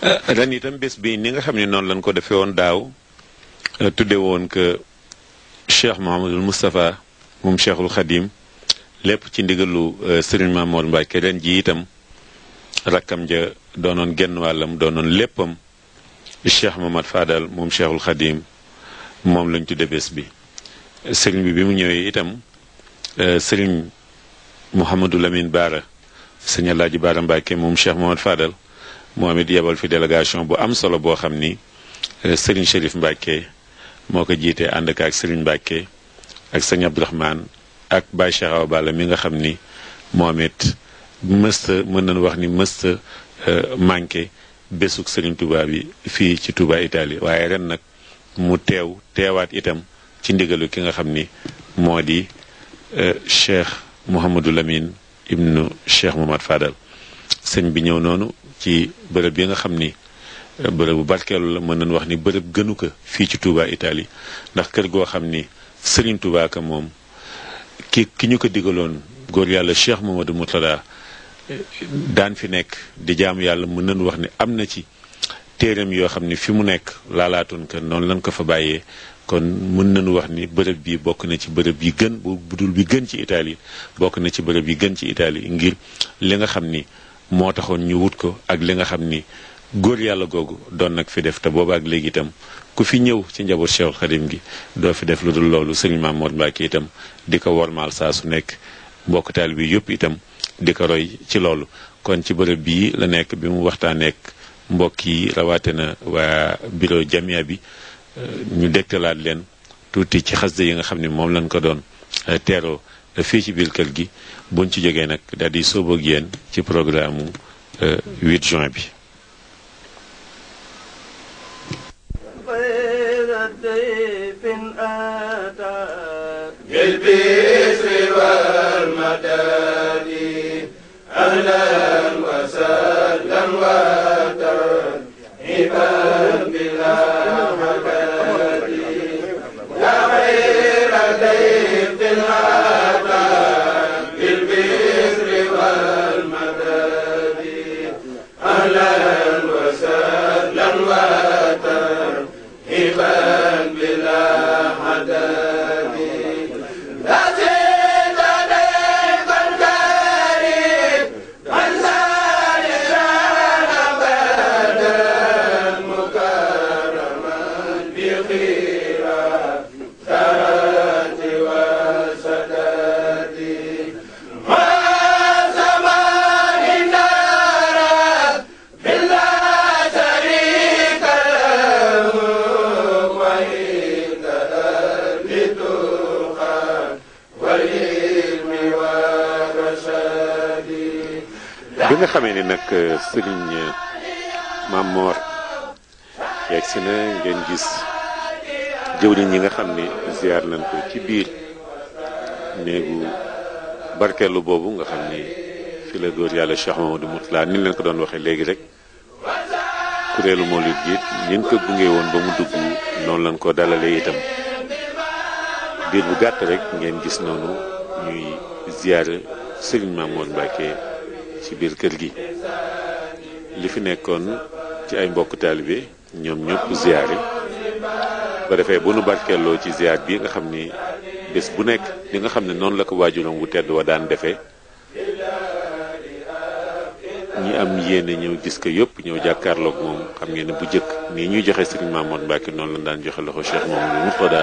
ren itam bés bi ni nga xam ne noonu lañ ko defee woon daaw tudde woon que Cheikh Mouhamadul Moustapha moom Cheikhul Khadim lépp ci ndigalu Serigne Mamour Mbacke ren ji itam rakkam ja doonoon genn wàllam doonoon léppam Cheikh Mamad Fadal moom Cheikhul Khadim moom lañ tudde bés bi Serigne bi mu ñëwee itam Serigne Mouhamadou Lamine Baara sëñ Alaaji Baara Mbacke moom Cheikh Mamad Fadal moom it yebal fi délégation bu am solo boo xam ni Serigne Chérif Mbacke moo ko jiite ànd ak Serigne Mbacke ak sëñ Abdourahmane ak Baye Cheikh Awa Balla mi nga xam ni moom it mësta mën nañu wax ni mësta manqué bésuk Serigne Touba bi fii ci Touba Italie waaye ren nag mu teewaat itam ci ndigalu ki nga xam ni moo di Cheikh Mouhamadou Lamine ibnu Cheikh Mamad Fadal sëñ bi ñëw noonu ci bërëb bi nga xam ni bërëb bu barkeelu la mën nañu wax ni bërëb gënu ko fii ci Touba Italie ndax kër goo xam ni Serigne Touba ka moom ki ñu ko digaloon góor yàlla Cheikh Mamadou Moutada daan fi nekk di jaamu yàlla mën nañu wax ni am na ci téeram yoo xam ni fi mu nekk laalaatoon ko noonu lañ ko fa bàyyee kon mën nañu wax ni bërëb bi bokk na ci bërëb yi gën bu dul bi gën ci Italie bokk na ci bërëb yi gën ci Italie ngir li nga xam ni moo taxoon ñu wut ko ak li nga xam ni góor yàlla googu doon nag fi def te booba ak léegi itam ku fi ñëw ci njaboot Cheikhul Khadim gi doo fi def lu dul loolu Serigne Mamour Mbacke itam di ko wormaal saa su nekk mbokk taal bi yëpp itam di ko roy ci loolu kon ci bërëb bii la nekk bi mu waxtaaneek mbokk yi rawaate na waa bureau jamia bi ñu dégtalaat leen tuuti ci xasida yi nga xam ne moom lañ ko doon teeroo fii ci biir kër gi buñ ci jógee nag daal di sóoboog yéen ci programme 8 juin bi bi nga xamee ni nag Serigne Mamor yegg si na ngeen gis jëwriñ yi nga xam ni ziar nañ ko ci biir néegu barkeelu boobu nga xam ni fi la góor yàlla Cheikh Mamadou Moutala ni leen ko doon waxee léegi rek kuréelu Mawlid gi ñeen ko gunge woon ba mu dugg noonu lañ ko dalalee itam biir bu gàtt rek ngeen gis noonu ñuy ziar Serigne Mamour Mbacke ci biir kër gi li fi nekkoon ci ay mbokk taalibe ñoom ñëpp ziyaare ba defee bu nu barkeeloo ci ziyaar bi nga xam ni bés bu nekk li nga xam ne noonu la ko waajuram wu tedd wa daan defee ñi am yéene ñëw gis ko yëpp ñëw jàkkaarloog moom xam ngeen ne bu jëkk nii ñuy joxe Serigne Mamour Mbacke noonu la daan joxe loxo Cheikh Mamadou Mourtada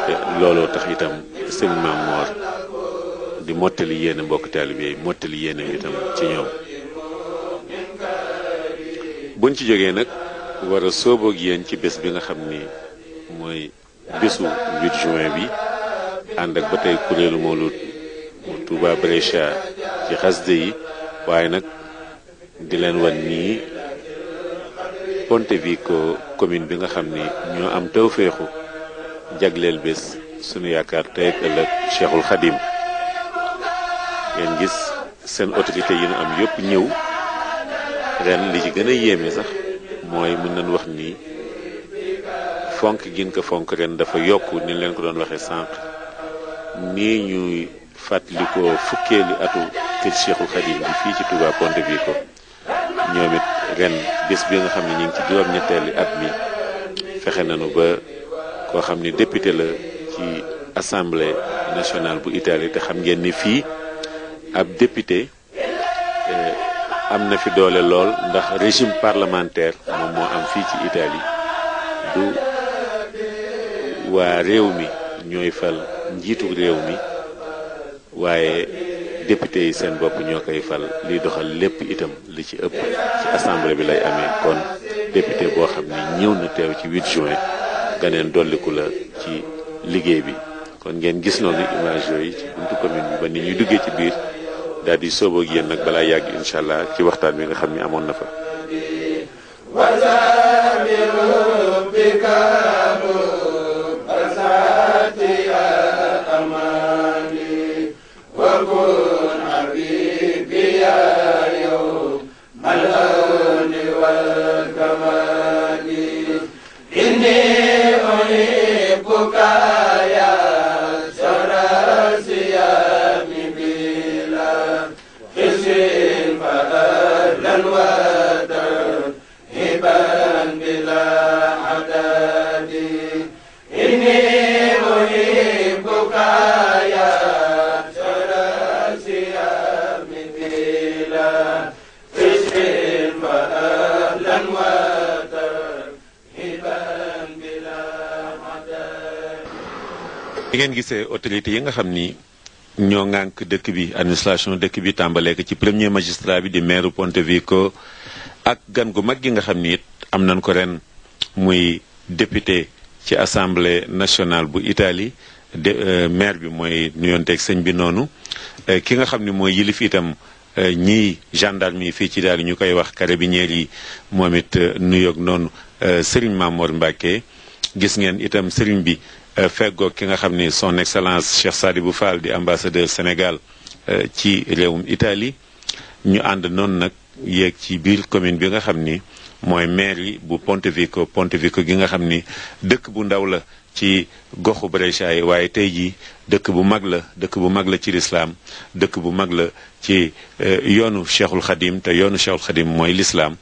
te looloo tax itam Serigne Mamour di mottali yéene mbokk taalibe yi mottali yéene itam ci ñoom buñ ci jógee nag war a sóoboog yéen ci bés bi nga xam ni mooy bésu 8 juin bi ànd ak ba tey kuréelu Mawlud Touba Brescia ci xasde yi waaye nag di leen wan nii Pontevico commune bi nga xam ni ñoo am tawféexu jagleel bés sunu yaakaar tey ak ëllëg Cheikhul Khadim ngeen gis seen autorité yi na am yëpp ñëw ren li ci gën a yéeme sax mooy mën nañu wax ni fonk gin ko fonk ren dafa yokk ni leen ko doon waxee sànq nii ñuy fàttalikoo fukkeeli atu kër Cheikhul Khadim bi fii ci Touba Pontevico ñoom it ren bés bi nga xam ne ñu ngi ci juróom-ñetteeli at mi fexe nañu ba koo xam ni député la ci assemblée nationale bu Italie te xam ngeen ni fii ab député am na fi doole lool ndax régime parlementaire moom moo am fii ci Italie du waa réew mi ñooy fal njiitu réew mi waaye député yi seen bopp ñoo koy fal liy doxal lépp itam li ci ëpp ci assemblée bi lay amee kon député boo xam ni ñëw na teew ci 8 juin ganeen dolliku la ci liggéey bi kon ngeen gis noonu image yooyu ci buntu commune bi ba ni ñuy duggee ci biir daal di sóoboo ak yéen nag balaa yàgg incha allah ci waxtaan bi nga xam ni amoon na fa. li ngeen gisee autorité yi nga xam ni ñoo ŋànk dëkk bi administration dëkk bi tàmbalee ko ci premier magistrat bi di maire Pontevico ak gan gu mag gi nga xam ni it am nañ ko ren muy député ci assemblée nationale bu Italie maire bi mooy nuyonteeg sëñ bi noonu ki nga xam ni mooy yilif itam ñii gendarme yi fii ci daal ñu koy wax carabinieri yi moom it nuyoog noonu Serigne Mamor Mbacké gis ngeen itam Serigne bi feggoog ki nga xam ni son excellence Cheikh Sadibou Fall di ambassadeur Sénégal ci réewum Italie ñu ànd noonu nag yéeg ci biir commune bi nga xam ni mooy maire yi bu Pontevico gi nga xam ni dëkk bu ndaw la ci goxu Brescia yi waaye tey jii dëkk bu mag la ci lislaam dëkk bu mag la ci yoonu Cheikhul Khadim te yoonu Cheikhul Khadim mooy lislaam